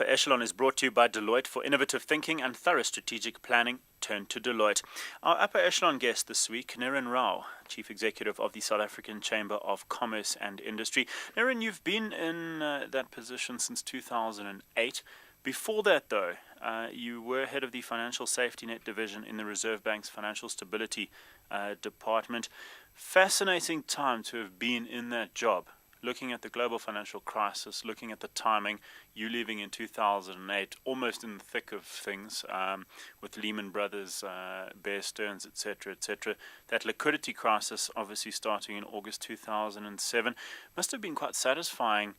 Upper Echelon is brought to you by Deloitte. For innovative thinking and thorough strategic planning, turn to Deloitte. Our Upper Echelon guest this week, Neren Rau, Chief Executive of the South African Chamber of Commerce and Industry. Neren, you've been in that position since 2008. Before that, though, you were head of the Financial Safety Net Division in the Reserve Bank's Financial Stability Department. Fascinating time to have been in that job. Looking at the global financial crisis, looking at the timing, you leaving in 2008, almost in the thick of things, with Lehman Brothers, Bear Stearns, etc., etc. That liquidity crisis obviously starting in August 2007. Must have been quite satisfying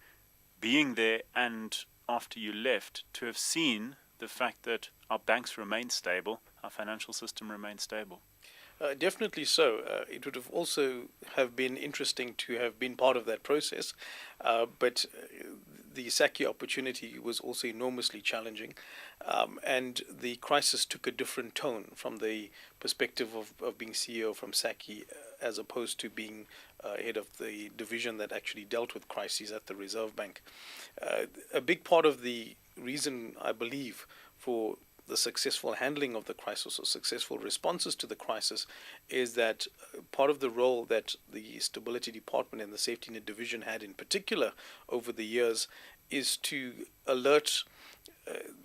being there, and after you left, to have seen the fact that our banks remain stable, our financial system remains stable. Definitely so. It would have also have been interesting to have been part of that process, but the SACCI opportunity was also enormously challenging, and the crisis took a different tone from the perspective of being CEO from SACCI as opposed to being head of the division that actually dealt with crises at the Reserve Bank. A big part of the reason, I believe, for the successful handling of the crisis or successful responses to the crisis is that part of the role that the Stability Department and the Safety Net Division had in particular over the years is to alert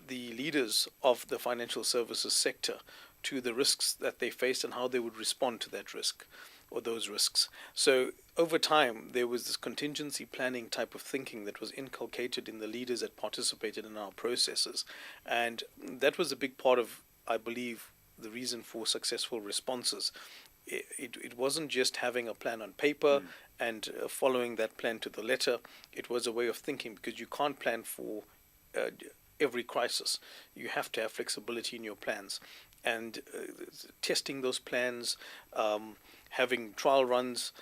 the leaders of the financial services sector to the risks that they faced and how they would respond to that risk or those risks. So over time, there was this contingency planning type of thinking that was inculcated in the leaders that participated in our processes. And that was a big part of, I believe, the reason for successful responses. It wasn't just having a plan on paper and following that plan to the letter. It was a way of thinking, because you can't plan for every crisis. You have to have flexibility in your plans. And testing those plans, having trial runs,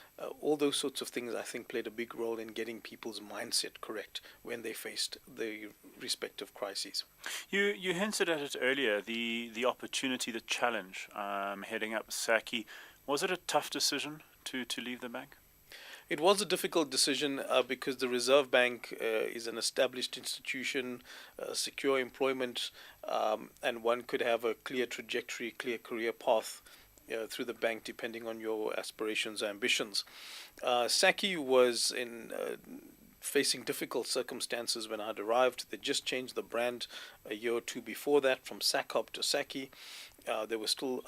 all those sorts of things, I think, played a big role in getting people's mindset correct when they faced the respective crises. You hinted at it earlier, the opportunity, the challenge, heading up SACCI. Was it a tough decision to leave the bank? It was a difficult decision because the Reserve Bank is an established institution, secure employment, and one could have a clear trajectory, clear career path through the bank depending on your aspirations or ambitions. SACCI was facing difficult circumstances when I had arrived. They just changed the brand a year or two before that from SACCOP to SACCI. They were still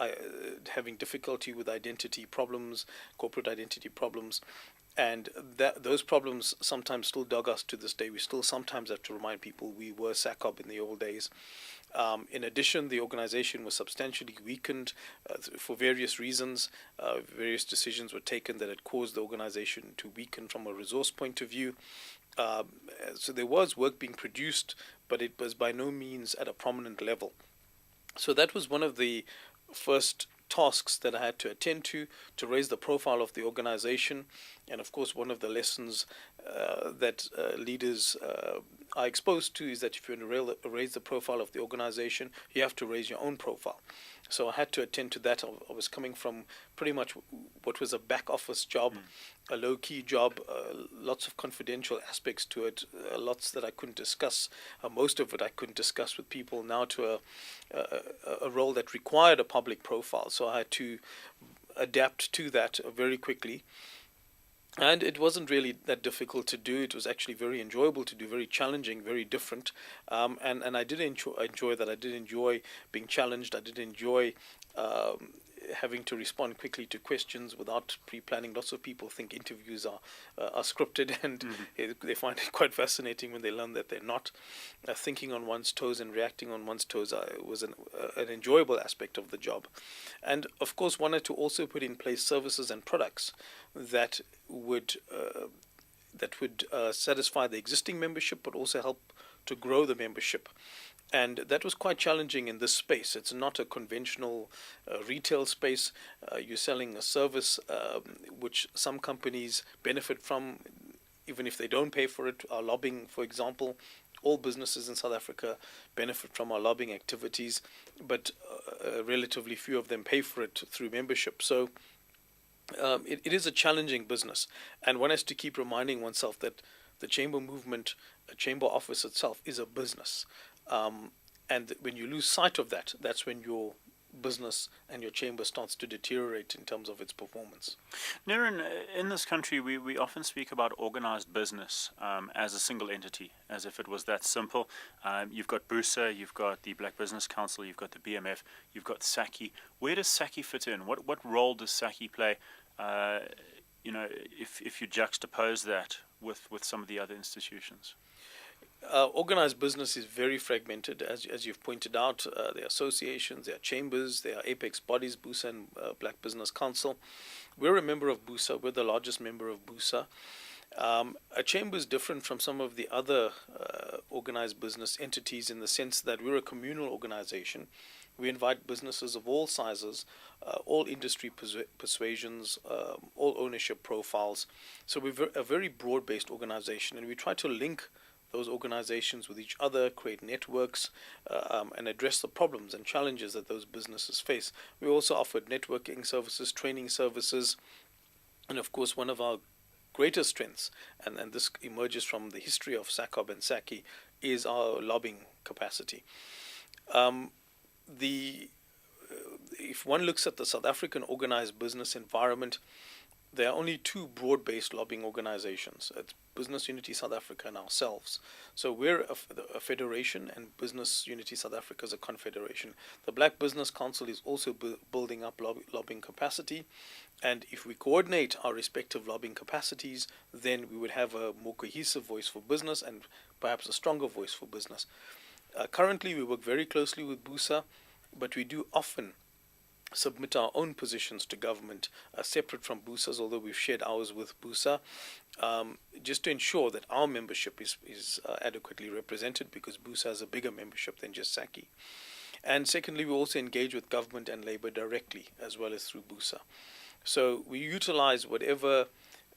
having difficulty with identity problems, corporate identity problems. And those problems sometimes still dog us to this day. We still sometimes have to remind people we were SACCOP in the old days. In addition, the organization was substantially weakened for various reasons. Various decisions were taken that had caused the organization to weaken from a resource point of view. So there was work being produced, but it was by no means at a prominent level. So that was one of the first tasks that I had to attend to raise the profile of the organization. And of course, one of the lessons that leaders are exposed to is that if you want to raise the profile of the organization, you have to raise your own profile. So I had to attend to that. I was coming from pretty much what was a back office job, a low-key job, lots of confidential aspects to it, lots that I couldn't discuss. Most of it I couldn't discuss with people, now to a role that required a public profile. So I had to adapt to that very quickly. And it wasn't really that difficult to do. It was actually very enjoyable to do, very challenging, very different. And I did enjoy that. I did enjoy being challenged. I did enjoy having to respond quickly to questions without pre-planning. Lots of people think interviews are scripted, and they find it quite fascinating when they learn that they're not. Thinking on one's toes and reacting on one's toes was an enjoyable aspect of the job. And of course, wanted to also put in place services and products that would satisfy the existing membership, but also help to grow the membership. And that was quite challenging in this space. It's not a conventional retail space. You're selling a service which some companies benefit from, even if they don't pay for it. Our lobbying, for example, all businesses in South Africa benefit from our lobbying activities, but relatively few of them pay for it through membership. So it is a challenging business, and one has to keep reminding oneself that the chamber movement, a chamber office itself is a business. And when you lose sight of that, that's when your business and your chamber starts to deteriorate in terms of its performance. Neren, in this country, we often speak about organized business as a single entity, as if it was that simple. You've got BUSA, you've got the Black Business Council, you've got the BMF, you've got SACCI. Where does SACCI fit in? What role does SACCI play? If you juxtapose that with some of the other institutions. Organized business is very fragmented, as you've pointed out. There are associations, there are chambers, there are apex bodies, BUSA and Black Business Council. We're a member of BUSA. We're the largest member of BUSA. A chamber is different from some of the other organized business entities in the sense that we're a communal organization. We invite businesses of all sizes, all industry persuasions, all ownership profiles. So we're a very broad-based organization, and we try to link those organizations with each other, create networks, and address the problems and challenges that those businesses face. We also offered networking services, training services, and of course one of our greatest strengths, and this emerges from the history of SACCOB and SACCI, is our lobbying capacity. If one looks at the South African organized business environment, there are only two broad-based lobbying organizations. It's Business Unity South Africa and ourselves. So we're a federation, and Business Unity South Africa is a confederation. The Black Business Council is also building up lobbying capacity, and if we coordinate our respective lobbying capacities, then we would have a more cohesive voice for business and perhaps a stronger voice for business. Currently, we work very closely with BUSA, but we do often submit our own positions to government separate from BUSA's, although we've shared ours with BUSA, just to ensure that our membership is adequately represented, because BUSA has a bigger membership than just SACCI. And secondly, we also engage with government and labor directly, as well as through BUSA. So we utilize whatever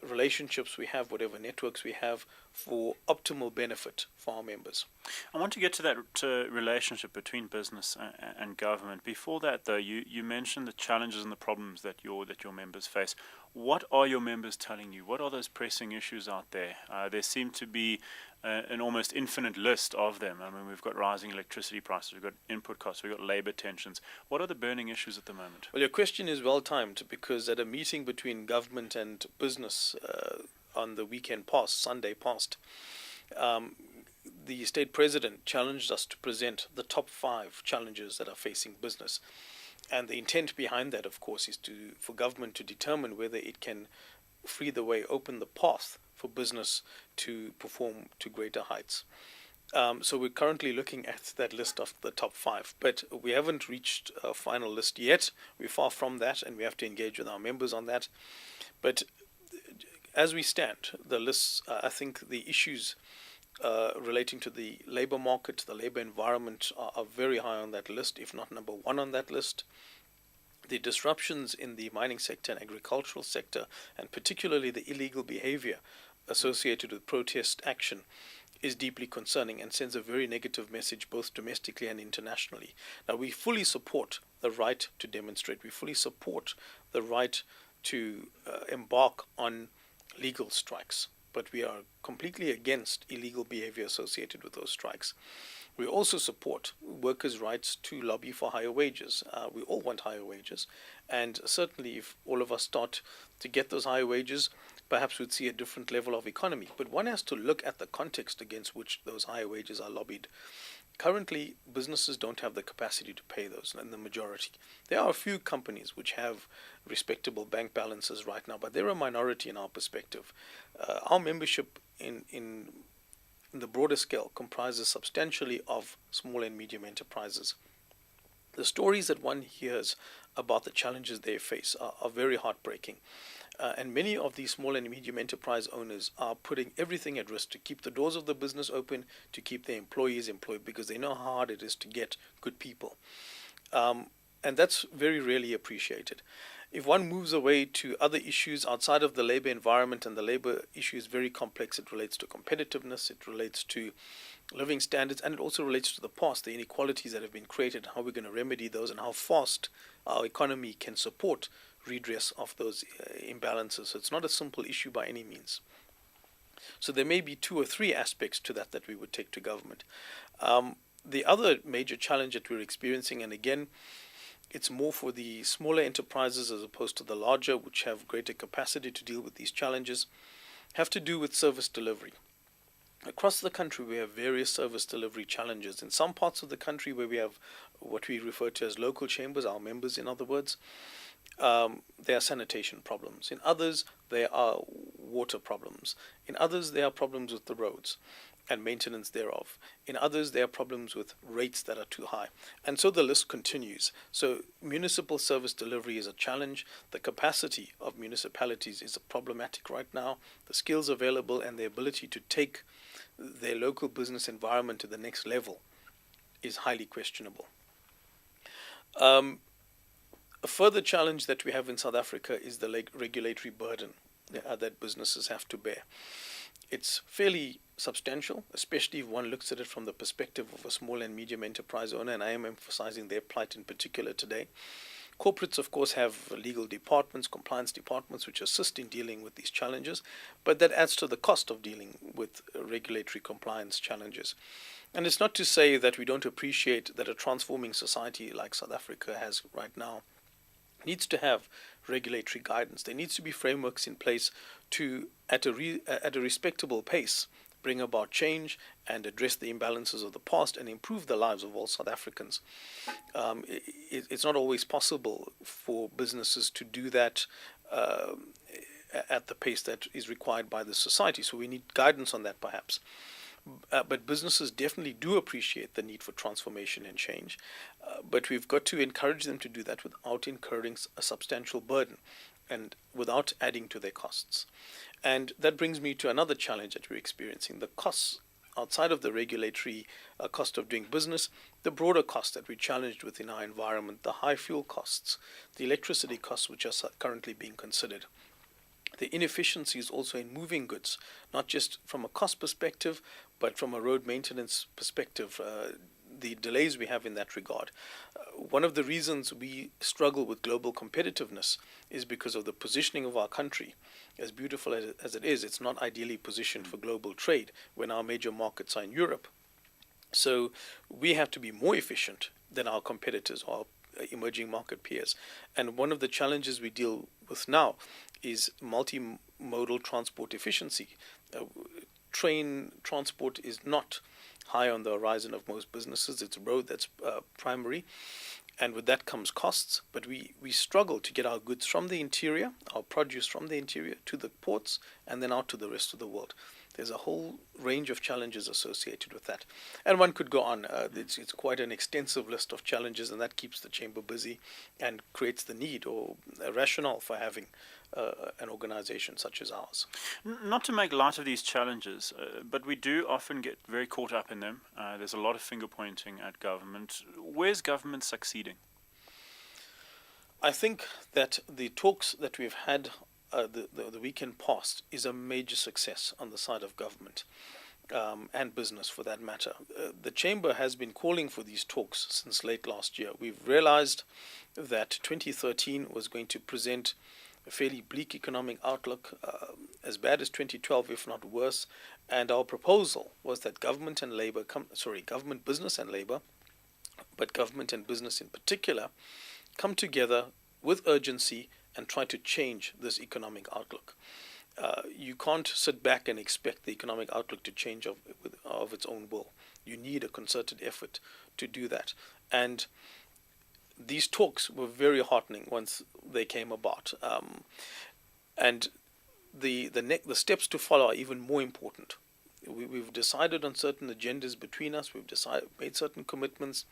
relationships we have, whatever networks we have, for optimal benefit for our members. I want to get to that relationship between business and government. Before that, though, you mentioned the challenges and the problems that your members face. What are your members telling you? What are those pressing issues out there? There seem to be an almost infinite list of them. I mean, we've got rising electricity prices, we've got input costs, we've got labor tensions. What are the burning issues at the moment? Well, your question is well timed, because at a meeting between government and business on the weekend past, Sunday past, the state president challenged us to present the top 5 challenges that are facing business. And the intent behind that, of course, is for government to determine whether it can free the way, open the path for business to perform to greater heights. So we're currently looking at that list of the top 5, but we haven't reached a final list yet. We're far from that, and we have to engage with our members on that. But as we stand, the lists, I think the issues relating to the labor market, the labor environment are very high on that list, if not number 1 on that list. The disruptions in the mining sector and agricultural sector, and particularly the illegal behavior associated with protest action, is deeply concerning and sends a very negative message both domestically and internationally. Now, we fully support the right to demonstrate. We fully support the right to embark on legal strikes, but we are completely against illegal behavior associated with those strikes. We also support workers' rights to lobby for higher wages. We all want higher wages, and certainly if all of us start to get those higher wages, perhaps we'd see a different level of economy. But one has to look at the context against which those higher wages are lobbied. Currently, businesses don't have the capacity to pay those in the majority. There are a few companies which have respectable bank balances right now, but they're a minority in our perspective. Our membership in the broader scale comprises substantially of small and medium enterprises. The stories that one hears about the challenges they face are very heartbreaking. And many of these small and medium enterprise owners are putting everything at risk to keep the doors of the business open, to keep their employees employed, because they know how hard it is to get good people. And that's very rarely appreciated. If one moves away to other issues outside of the labor environment, and the labor issue is very complex, it relates to competitiveness, it relates to living standards, and it also relates to the past, the inequalities that have been created, how we're going to remedy those, and how fast our economy can support redress of those imbalances. So it's not a simple issue by any means. So there may be 2 or 3 aspects to that we would take to government. The other major challenge that we're experiencing, and again, it's more for the smaller enterprises as opposed to the larger, which have greater capacity to deal with these challenges, have to do with service delivery. Across the country, we have various service delivery challenges. In some parts of the country where we have what we refer to as local chambers, our members in other words, there are sanitation problems. In others, there are water problems. In others, there are problems with the roads and maintenance thereof. In others, there are problems with rates that are too high. And so the list continues. So municipal service delivery is a challenge. The capacity of municipalities is problematic right now. The skills available and the ability to take their local business environment to the next level is highly questionable. A further challenge that we have in South Africa is the regulatory burden that businesses have to bear. It's fairly substantial, especially if one looks at it from the perspective of a small and medium enterprise owner, and I am emphasizing their plight in particular today. Corporates, of course, have legal departments, compliance departments, which assist in dealing with these challenges, but that adds to the cost of dealing with regulatory compliance challenges. And it's not to say that we don't appreciate that a transforming society like South Africa has right now needs to have regulatory guidance. There needs to be frameworks in place to, at a respectable pace, bring about change and address the imbalances of the past and improve the lives of all South Africans. It's not always possible for businesses to do that at the pace that is required by the society, so we need guidance on that perhaps. But businesses definitely do appreciate the need for transformation and change, but we've got to encourage them to do that without incurring a substantial burden and without adding to their costs. And that brings me to another challenge that we're experiencing, the costs outside of the regulatory cost of doing business, the broader costs that we're challenged with in our environment, the high fuel costs, the electricity costs which are currently being considered. The inefficiencies also in moving goods, not just from a cost perspective, but from a road maintenance perspective, the delays we have in that regard. One of the reasons we struggle with global competitiveness is because of the positioning of our country. As beautiful as it is, it's not ideally positioned for global trade when our major markets are in Europe. So we have to be more efficient than our competitors or emerging market peers. And one of the challenges we deal with now is multimodal transport efficiency. Train transport is not high on the horizon of most businesses. It's road that's primary, and with that comes costs. But we struggle to get our goods from the interior, our produce from the interior, to the ports and then out to the rest of the world. There's a whole range of challenges associated with that. And one could go on. It's quite an extensive list of challenges, and that keeps the chamber busy and creates the need or a rationale for having an organization such as ours. Not to make light of these challenges, but we do often get very caught up in them. There's a lot of finger pointing at government. Where's government succeeding? I think that the talks that we've had the weekend past is a major success on the side of government and business for that matter. The Chamber has been calling for these talks since late last year. We've realized that 2013 was going to present a fairly bleak economic outlook, as bad as 2012, if not worse. And our proposal was that government, business and labor, but government and business in particular, come together with urgency and try to change this economic outlook. You can't sit back and expect the economic outlook to change of its own will. You need a concerted effort to do that. And these talks were very heartening once they came about. And the steps to follow are even more important. We've decided on certain agendas between us. We've made certain commitments.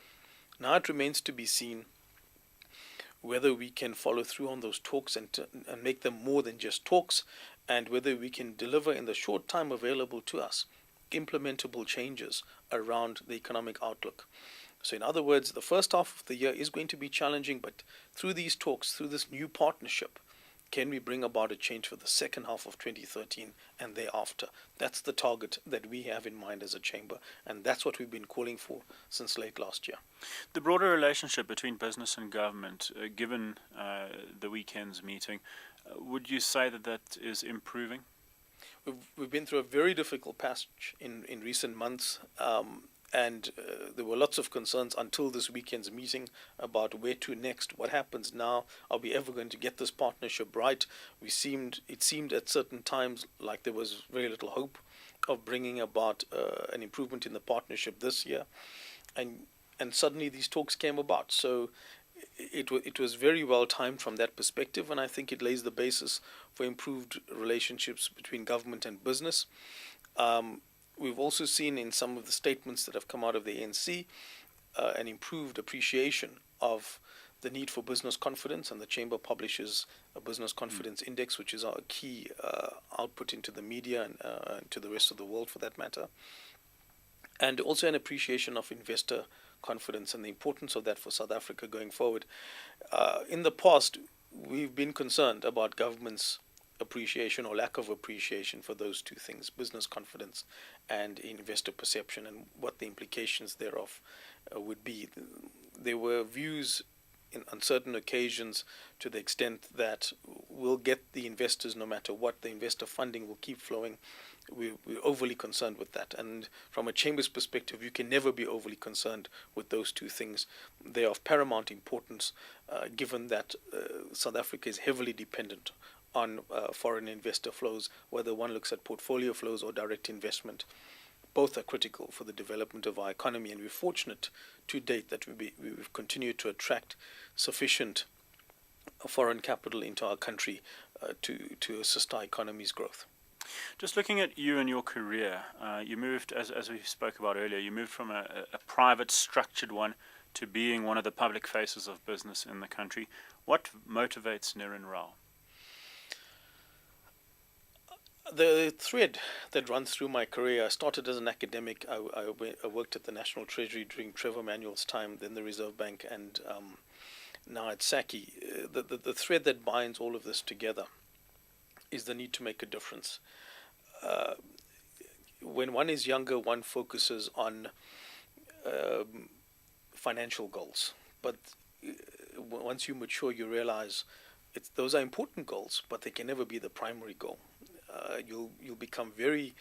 Now it remains to be seen whether we can follow through on those talks and make them more than just talks, and whether we can deliver in the short time available to us implementable changes around the economic outlook. So in other words, the first half of the year is going to be challenging, but through these talks, through this new partnership, can we bring about a change for the second half of 2013 and thereafter? That's the target that we have in mind as a chamber, and that's what we've been calling for since late last year. The broader relationship between business and government, given the weekend's meeting, would you say that is improving? we've been through a very difficult passage in recent months. And there were lots of concerns until this weekend's meeting about where to next. What happens now? Are we ever going to get this partnership right? It seemed at certain times like there was very little hope of bringing about an improvement in the partnership this year, and suddenly these talks came about. So it was very well timed from that perspective, and I think it lays the basis for improved relationships between government and business. We've also seen in some of the statements that have come out of the ANC an improved appreciation of the need for business confidence, and the Chamber publishes a business confidence index, which is our key output into the media and to the rest of the world for that matter. And also an appreciation of investor confidence and the importance of that for South Africa going forward. In the past, we've been concerned about government's appreciation or lack of appreciation for those two things, business confidence and investor perception, and what the implications thereof would be. There were views on certain occasions to the extent that we'll get the investors no matter what, the investor funding will keep flowing. We're overly concerned with that. And from a Chamber's perspective, you can never be overly concerned with those two things. They are of paramount importance, given that South Africa is heavily dependent on foreign investor flows, whether one looks at portfolio flows or direct investment. Both are critical for the development of our economy, and we're fortunate to date that we've continued to attract sufficient foreign capital into our country to assist our economy's growth. Just looking at you and your career, you moved, as we spoke about earlier, you moved from a private, structured one to being one of the public faces of business in the country. What motivates Neren Rau? The thread that runs through my career, I started as an academic. I worked at the National Treasury during Trevor Manuel's time, then the Reserve Bank, and now at SACCI. The thread that binds all of this together is the need to make a difference. When one is younger, one focuses on financial goals. But once you mature, you realize those are important goals, but they can never be the primary goal. You'll become very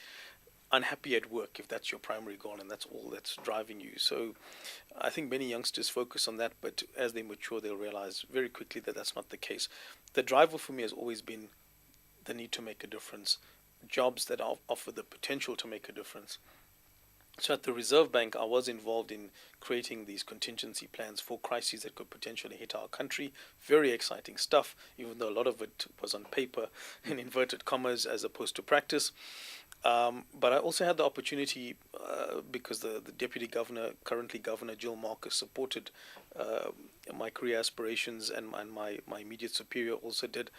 unhappy at work if that's your primary goal and that's all that's driving you. So I think many youngsters focus on that, but as they mature, they'll realize very quickly that that's not the case. The driver for me has always been the need to make a difference, jobs that offer the potential to make a difference. So at the Reserve Bank, I was involved in creating these contingency plans for crises that could potentially hit our country. Very exciting stuff, even though a lot of it was on paper in inverted commas as opposed to practice. But I also had the opportunity, because the Deputy Governor, currently Governor Jill Marcus, supported my career aspirations, and my immediate superior also did.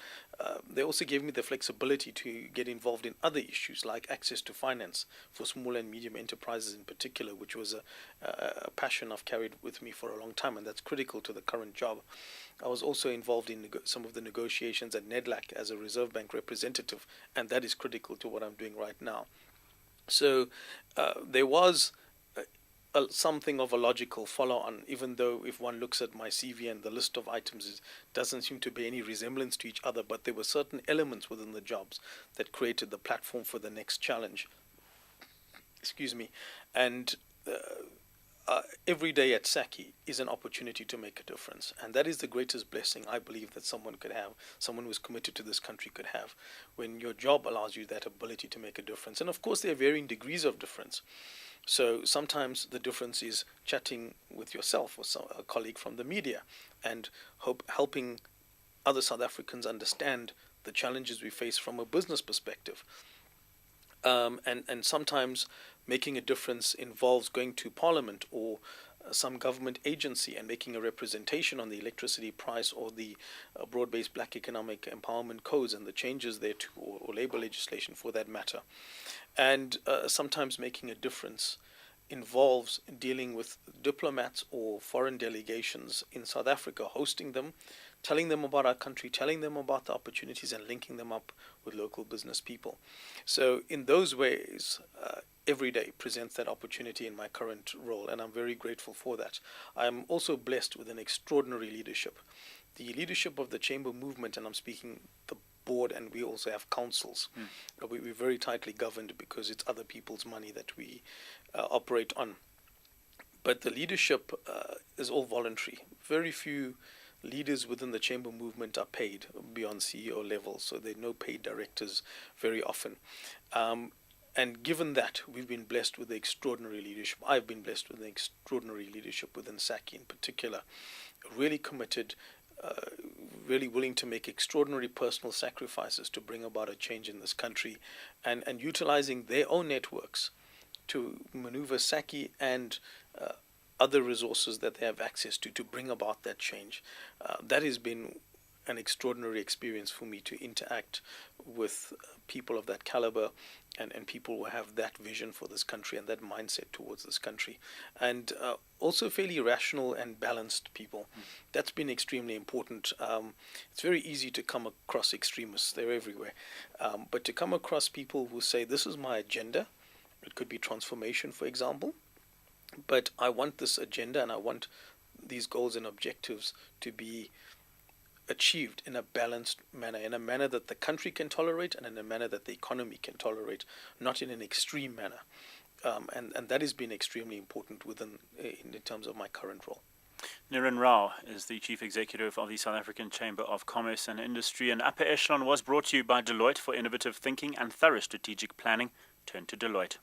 They also gave me the flexibility to get involved in other issues like access to finance for small and medium enterprises in particular, which was a passion I've carried with me for a long time, and that's critical to the current job. I was also involved in some of the negotiations at NEDLAC as a Reserve Bank representative, and that is critical to what I'm doing right now. So there was something of a logical follow-on, even though if one looks at my CV and the list of items, it doesn't seem to be any resemblance to each other, but there were certain elements within the jobs that created the platform for the next challenge. Excuse me. And every day at SACCI is an opportunity to make a difference, and that is the greatest blessing I believe that someone could have, someone who is committed to this country could have, when your job allows you that ability to make a difference. And of course there are varying degrees of difference. So sometimes the difference is chatting with yourself or a colleague from the media and helping other South Africans understand the challenges we face from a business perspective. And sometimes making a difference involves going to Parliament or some government agency and making a representation on the electricity price or the broad-based black economic empowerment codes and the changes thereto, or labor legislation for that matter. And sometimes making a difference involves dealing with diplomats or foreign delegations in South Africa, hosting them, telling them about our country, telling them about the opportunities, and linking them up with local business people. So in those ways, every day presents that opportunity in my current role, and I'm very grateful for that. I'm also blessed with an extraordinary leadership. The leadership of the Chamber movement, and I'm speaking the board and we also have councils. We're very tightly governed because it's other people's money that we operate on. But the leadership is all voluntary. Very few leaders within the chamber movement are paid beyond CEO level, so there are no paid directors very often. And given that, we've been blessed with the extraordinary leadership. I've been blessed with the extraordinary leadership within SACCI in particular, really committed, really willing to make extraordinary personal sacrifices to bring about a change in this country, and utilizing their own networks to maneuver SACCI and other resources that they have access to bring about that change. That has been an extraordinary experience for me to interact with people of that caliber and people who have that vision for this country and that mindset towards this country. And also fairly rational and balanced people. That's been extremely important. It's very easy to come across extremists. They're everywhere. But to come across people who say, this is my agenda. It could be transformation, for example. But I want this agenda and I want these goals and objectives to be achieved in a balanced manner, in a manner that the country can tolerate and in a manner that the economy can tolerate, not in an extreme manner. And that has been extremely important in terms of my current role. Neren Rau is the Chief Executive of the South African Chamber of Commerce and Industry, and Upper Echelon was brought to you by Deloitte for innovative thinking and thorough strategic planning. Turn to Deloitte.